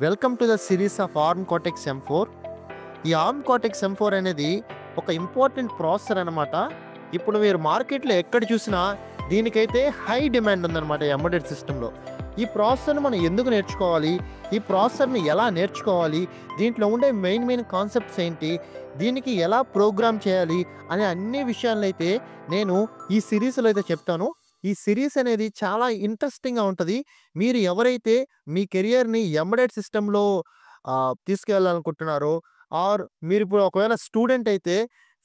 Welcome to the series of arm Cortex M4. ఈ arm Cortex M4 అనేది ఒక important processor అనమాట. ఇప్పుడు మీరు మార్కెట్లో ఎక్కడ చూసినా దీనికైతే హై డిమాండ్ ఉందన్నమాట ఎంబెడెడ్ సిస్టంలో. ఈ ప్రాసెసర్ని మనం ఎందుకు నేర్చుకోవాలి, ఈ ప్రాసెసర్ని ఎలా నేర్చుకోవాలి, దీంట్లో ఉండే మెయిన్ కాన్సెప్ట్స్ ఏంటి, దీనికి ఎలా ప్రోగ్రామ్ చేయాలి అనే అన్ని విషయాలను అయితే నేను ఈ సిరీస్లో అయితే చెప్తాను. ఈ సిరీస్ అనేది చాలా ఇంట్రెస్టింగ్గా ఉంటుంది. మీరు ఎవరైతే మీ కెరియర్ని ఎంబెడెడ్ సిస్టంలో తీసుకెళ్ళాలనుకుంటున్నారో, ఆర్ మీరు ఇప్పుడు ఒకవేళ స్టూడెంట్ అయితే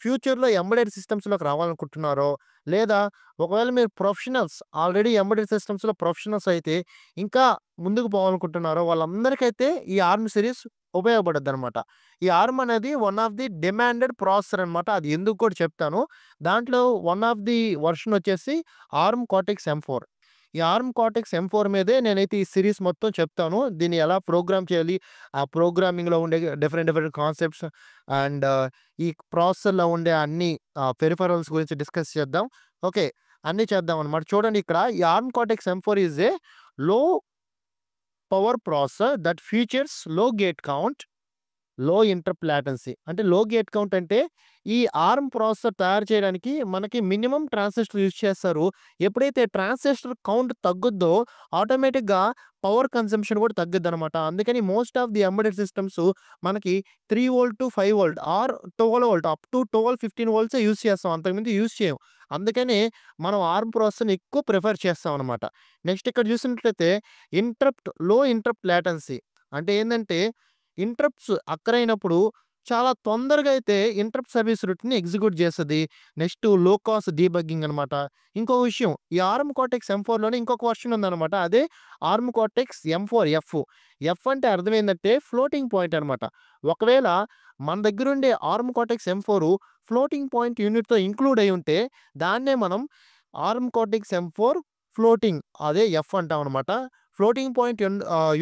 ఫ్యూచర్లో ఎంబెడెడ్ సిస్టమ్స్లోకి రావాలనుకుంటున్నారో, లేదా ఒకవేళ మీరు ప్రొఫెషనల్స్ ఆల్రెడీ ఎంబెడెడ్ సిస్టమ్స్లో ప్రొఫెషనల్స్ అయితే ఇంకా ముందుకు పోవాలనుకుంటున్నారో వాళ్ళందరికైతే ఈ ఆర్మ్ సిరీస్ ఉపయోగపడుద్ది అనమాట. ఈ ఆర్మ్ అనేది one of the demanded processor అనమాట. అది ఎందుకు కూడా చెప్తాను. దాంట్లో వన్ ఆఫ్ ది వర్షన్ వచ్చేసి ఆర్మ్ కార్టెక్స్ M4. ఈ ఆర్మ్ కార్టెక్స్ M4 మీదే నేనైతే ఈ సిరీస్ మొత్తం చెప్తాను. దీన్ని ఎలా ప్రోగ్రామ్ చేయాలి, ఆ ప్రోగ్రామింగ్లో ఉండే డిఫరెంట్ కాన్సెప్ట్స్ అండ్ ఈ ప్రాసెసర్లో ఉండే అన్ని పెరిఫెరల్స్ గురించి డిస్కస్ చేద్దాం. ఓకే, అన్నీ చేద్దాం అనమాట. చూడండి, ఇక్కడ ఈ arm Cortex M4 is a లో పవర్ ప్రాసెసర్ దట్ ఫీచర్స్ లో గేట్ కౌంట్, లో ఇంటరప్ట్ లాటెన్సీ. అంటే లో గేట్ కౌంట్ అంటే ఈ ఆర్మ్ ప్రాసెసర్ తయారు చేయడానికి మనకి మినిమం ట్రాన్సిస్టర్ యూజ్ చేస్తారు. ఎప్పుడైతే ట్రాన్సిస్టర్ కౌంట్ తగ్గుద్దో ఆటోమేటిక్గా పవర్ కన్సంప్షన్ కూడా తగ్గుద్ది అనమాట. అందుకని most of the embedded systems మనకి 3 volt to 5 volt or 12 volt up to 12-15 వోల్ట్సే యూజ్ చేస్తాం, అంతకుమించి యూజ్ చేయం. అందుకనే మనం ఆర్మ్ ప్రాసెసర్ని ఎక్కువ ప్రిఫర్ చేస్తాం అనమాట. నెక్స్ట్ ఇక్కడ చూసినట్లయితే లో ఇంటరప్ట్ లాటెన్సీ అంటే ఏంటంటే ఇంటరప్ట్స్ అక్కరైనప్పుడు చాలా తొందరగా అయితే ఇంటరప్ట్ సర్వీస్ రూట్‌ని ఎగ్జిక్యూట్ చేస్తది. నెక్స్ట్ లో కాస్ట్ డీబగ్గింగ్ అనమాట. ఇంకో విషయం, ఈ ఆర్మ్ కార్టెక్స్ M4లోనే ఇంకొక వర్షన్ ఉందనమాట. అదే arm Cortex M4 F. F అంటే అర్థం ఏందంటే ఫ్లోటింగ్ పాయింట్ అనమాట. ఒకవేళ మన దగ్గరుండే ARM Cortex M4 floating point యూనిట్‌తో ఇంక్లూడ్ అయ్యి ఉంటే దాన్నే మనం ఆర్మ్ కార్టెక్స్ M4 ఫ్లోటింగ్, అదే F అంటాం అనమాట. ఫ్లోటింగ్ పాయింట్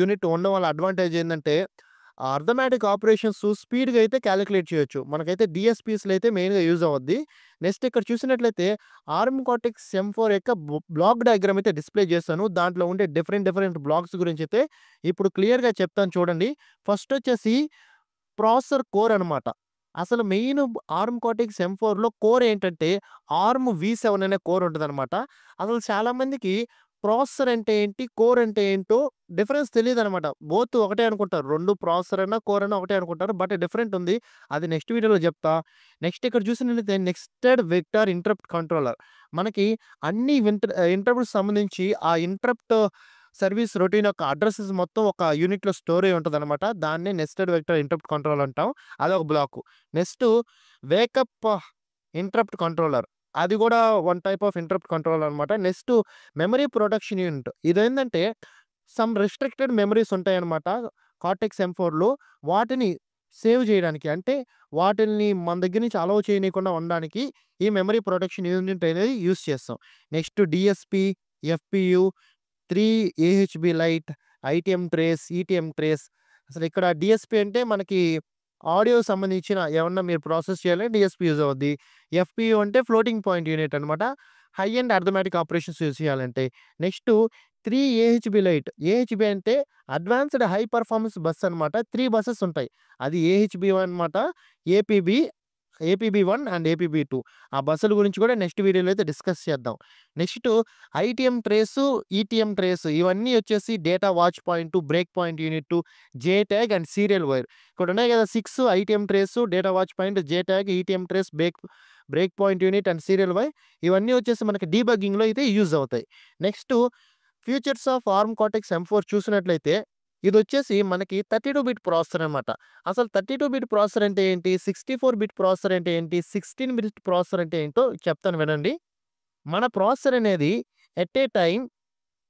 యూనిట్ ఉండడం వల్ల అడ్వాంటేజ్ ఏందంటే అర్థమెటిక్ ఆపరేషన్స్ స్పీడ్‌గా అయితే కాలిక్యులేట్ చేయొచ్చు. మనకైతే DSPస్‌లో అయితే మెయిన్‌గా యూజ్ అవుద్ది. నెక్స్ట్ ఇక్కడ చూసినట్లయితే ఆర్మ్ కార్టెక్స్ M4 యొక్క బ్లాక్ డయాగ్రామ్ అయితే డిస్‌ప్లే చేశాను. దాంట్లో ఉండే డిఫరెంట్ బ్లాక్స్ గురించి అయితే ఇప్పుడు క్లియర్‌గా చెప్తాను చూడండి. ఫస్ట్ వచ్చేసి ప్రాసెసర్ కోర్ అనమాట. అసలు మెయిన్ ఆర్మ్ కార్టెక్స్ M4లో కోర్ ఏంటంటే ఆర్మ్ V7 అనే కోర్ ఉంటదనమాట. అసలు చాలామందికి ప్రాసెసర్ అంటే ఏంటి, కోర్ అంటే ఏంటో డిఫరెన్స్ తెలీదనమాట. బోత్ ఒకటే అనుకుంటారు. 2 ప్రాసెసర్ అయినా, కోర్ అయినా ఒకటే అనుకుంటారు. బట్ డిఫరెంట్ ఉంది. అది నెక్స్ట్ వీడియోలో చెప్తా. నెక్స్ట్ ఇక్కడ చూసినట్లయితే నెస్టెడ్ వెక్టర్ ఇంటరప్ట్ కంట్రోలర్. మనకి అన్ని ఇంటరప్ట్‌కి సంబంధించి ఆ ఇంటరప్ట్ సర్వీస్ రొటీన్ యొక్క అడ్రెసెస్ మొత్తం ఒక యూనిట్‌లో స్టోర్ అయ్యి ఉంటదనమాట. దాన్నే నెస్టెడ్ వెక్టర్ ఇంటరప్ట్ కంట్రోల్ అంటాం. అదొక block. Next wakeup interrupt controller. అది కూడా one type of interrupt controller అనమాట. Next memory protection unit. ఇదేందంటే సమ్ రిస్ట్రిక్టెడ్ మెమరీస్ ఉంటాయన్నమాట కార్టెక్స్ M4లో. వాటిని సేవ్ చేయడానికి, అంటే వాటిల్ని మన దగ్గర నుంచి అలౌ చేయనీయకుండా ఉండడానికి ఈ మెమరీ ప్రొటెక్షన్ యూనిట్ అనేది యూజ్ చేస్తాం. Next DSP, FPU, 3 AHB light, ITM trace, ETM trace. అసలు ఇక్కడ DSP అంటే మనకి ఆడియో సంబంధించిన ఏమన్నా మీరు ప్రాసెస్ చేయాలంటే DSP యూజ్ అవుద్ది. FPU అంటే ఫ్లోటింగ్ పాయింట్ యూనిట్ అనమాట. High and arithmetic operations use చేయాలంటే. Next 3 AHB lite. AHB అంటే అడ్వాన్స్డ్ హై పర్ఫార్మెన్స్ బస్ అనమాట. 3 బసెస్ ఉంటాయి. అది AHB1 అనమాట. APB1 and APB2. ఆ బస్సుల గురించి కూడా నెక్స్ట్ వీడియోలో అయితే డిస్కస్ చేద్దాం. Next ITM trays, ETM trace ఇవన్నీ వచ్చేసి data watch point, break point unit, JTAG and serial wire. ఇక్కడ ఉన్నాయి కదా 6 ITM trays, data watch point, JTAG, ETM trace, break point unit and serial wire. ఇవన్నీ వచ్చేసి మనకి డీబగ్గింగ్‌లో అయితే యూజ్ అవుతాయి. Next features of arm Cortex M4 చూసినట్లయితే ఇదొచ్చేసి మనకి 32 బిట్ ప్రాసెసర్ అనమాట. అసలు 32 బిట్ ప్రాసెసర్ అంటే ఏంటి, 64 బిట్ ప్రాసెసర్ అంటే ఏంటి, 16 బిట్ ప్రాసెసర్ అంటే ఏంటో చెప్తాను వినండి. మన ప్రాసెసర్ అనేది at a time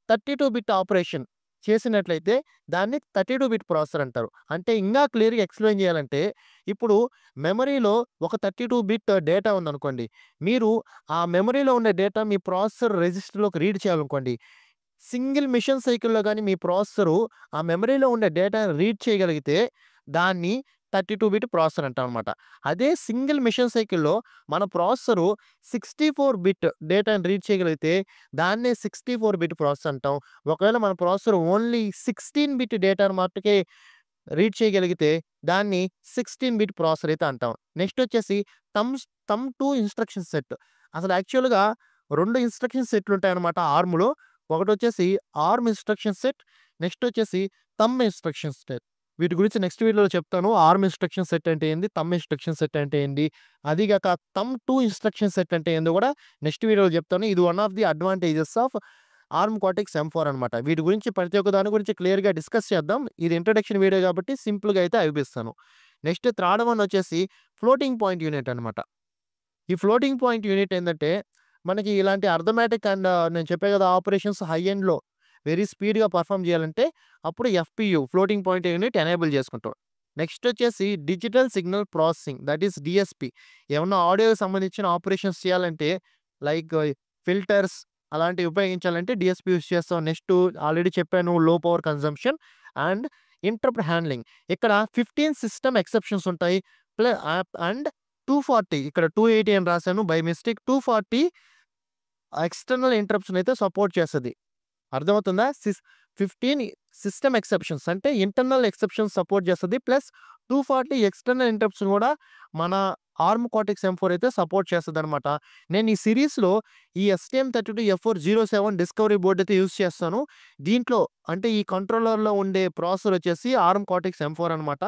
32 bit operation చేసినట్లయితే దాన్ని 32 బిట్ ప్రాసెసర్ అంటారు. అంటే ఇంకా క్లియర్‌గా ఎక్స్‌ప్లెయిన్ చేయాలంటే ఇప్పుడు మెమరీలో ఒక 32 బిట్ డేటా ఉందనుకోండి. మీరు ఆ మెమరీలో ఉండే డేటా మీ ప్రాసెసర్ రిజిస్టర్‌లోకి రీడ్ చేయాలనుకోండి. సింగిల్ మిషన్ సైకిల్‌లో గాని మీ ప్రాసెసరు ఆ మెమరీలో ఉండే డేటాని రీడ్ చేయగలిగితే దాన్ని 32 బిట్ ప్రాసెసర్ అంటామనమాట. అదే సింగిల్ మిషన్ సైకిల్‌లో మన ప్రాసెసరు 64 బిట్ డేటాని రీడ్ చేయగలిగితే దాన్నే 64 బిట్ ప్రాసెసర్ అంటాం. ఒకవేళ మన ప్రాసెసర్ ఓన్లీ 16 బిట్ డేటాను మట్టుకే రీడ్ చేయగలిగితే దాన్ని 16 బిట్ ప్రాసెసర్ అయితే అంటాం. నెక్స్ట్ వచ్చేసి థంబ్ 2 ఇన్‌స్ట్రక్షన్ సెట్. అసలు యాక్చువల్‌గా 2 ఇన్‌స్ట్రక్షన్ సెట్లుంటాయన్నమాట ఆర్మ్‌లో. ఒకటొచ్చేసి ఆర్మ్ ఇన్‌స్ట్రక్షన్ సెట్, నెక్స్ట్ వచ్చేసి థంబ్ ఇన్‌స్ట్రక్షన్ సెట్. వీటి గురించి నెక్స్ట్ వీడియోలో చెప్తాను. ఆర్మ్ ఇన్‌స్ట్రక్షన్ సెట్ అంటే ఏంది? థంబ్ ఇన్‌స్ట్రక్షన్ సెట్ అంటే ఏంది? అది గాక థంబ్ 2 ఇన్‌స్ట్రక్షన్ సెట్ అంటే ఏందో గూడా నెక్స్ట్ వీడియోలో చెప్తాను. ఇది one of the advantages of arm Cortex M4 అనమాట. వీటి గురించి ప్రతి ఒక్క దాని గురించి క్లియర్‌గా డిస్కస్ చేద్దాం. ఇది ఇంట్రడక్షన్ వీడియో కాబట్టి సింపుల్‌గా అయితే అయిపిస్తాను. నెక్స్ట్ థర్డ్ వన్ వచ్చేసి ఫ్లోటింగ్ పాయింట్ యూనిట్ అనమాట. ఈ ఫ్లోటింగ్ పాయింట్ యూనిట్ ఏందంటే, మనకి ఇలాంటి అర్థమెటిక్ అండ్ నేను చెప్పా గదా! ఆపరేషన్స్ హై ఎండ్‌లో వెరీ స్పీడ్‌గా పర్ఫార్మ్ చేయాలంటే, అప్పుడు FPU floating point unit enable చేసుకుంటాం. నెక్స్ట్ వచ్చేసి digital signal processing that is DSP. ఏమన్నా ఆడియోకి సంబంధించిన ఆపరేషన్స్ చేయాలంటే లైక్ ఫిల్టర్స్ అలాంటివి ఉపయోగించాలంటే DSP యూజ్ చేస్తాం. నెక్స్ట్ ఆల్రెడీ చెప్పాను లో power consumption and interrupt handling. ఇక్కడ 15 సిస్టమ్ ఎక్సెప్షన్స్ ఉంటాయి. అండ్ 240 ఇక్కడ 280 అని రాసాను బై మిస్టేక్. 240 ఎక్స్టర్నల్ ఇంటరప్ట్స్‌నైతే సపోర్ట్ చేస్తది. అర్థమవుతుందా? 15 సిస్టమ్ ఎక్సెప్షన్స్ అంటే ఇంటర్నల్ ఎక్సెప్షన్స్ సపోర్ట్ చేస్తది. ప్లస్ 240 ఎక్స్టర్నల్ ఇంటరప్ట్స్‌ని గూడా మన ఆర్మ్ కార్టెక్స్ M4 అయితే సపోర్ట్ చేస్తదనమాట. నేను ఈ సిరీస్‌లో ఈ STM32F407 డిస్కవరీ బోర్డ్ అయితే యూజ్ చేస్తాను. దీంట్లో అంటే ఈ కంట్రోలర్‌లో ఉండే ప్రాసెసర్ వచ్చేసి ఆర్మ్ కార్టెక్స్ M4 అనమాట.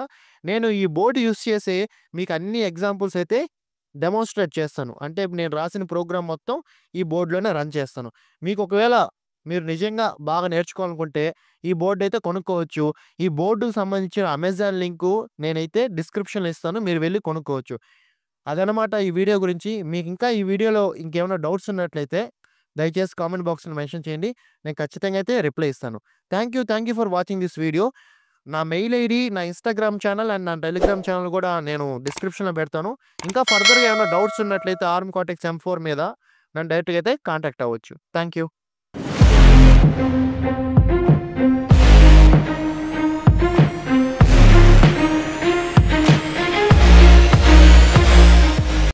నేను ఈ బోర్డ్ యూజ్ చేసి మీకు అన్ని ఎగ్జాంపుల్స్ అయితే డెమోన్‌స్ట్రేట్ చేస్తాను. అంటే నేను రాసిన ప్రోగ్రామ్ మొత్తం ఈ బోర్డ్‌లోనే రన్ చేస్తాను. మీకు ఒకవేళ మీరు నిజంగా బాగా నేర్చుకోవాలనుకుంటే ఈ బోర్డ్ అయితే కొనుక్కోవచ్చు. ఈ బోర్డుకి సంబంధించిన అమెజాన్ లింకు నేనైతే డిస్క్రిప్షన్‌లో ఇస్తాను. మీరు వెళ్లి కొనుక్కోవచ్చు. అదనమాట ఈ వీడియో గురించి. మీకు ఇంకా ఈ వీడియోలో ఇంకేమైనా డౌట్స్ ఉన్నట్లయితే దయచేసి కామెంట్ బాక్స్‌లో మెన్షన్ చేయండి. నేను ఖచ్చితంగా అయితే రిప్లై ఇస్తాను. Thank you for watching this video. నా మెయిల్ ఐడీ, నా ఇన్‌స్టాగ్రామ్ ఛానెల్ అండ్ నా టెలిగ్రామ్ ఛానెల్ గూడా నేను డిస్క్రిప్షన్‌లో పెడతాను. ఇంకా ఫర్దర్‌గా ఏమైనా డౌట్స్ ఉన్నట్లయితే ఆర్మ్ కార్టెక్స్ M4 మీద నన్ను డైరెక్ట్‌గా అయితే కాంటాక్ట్ అవ్వచ్చు. Thank you.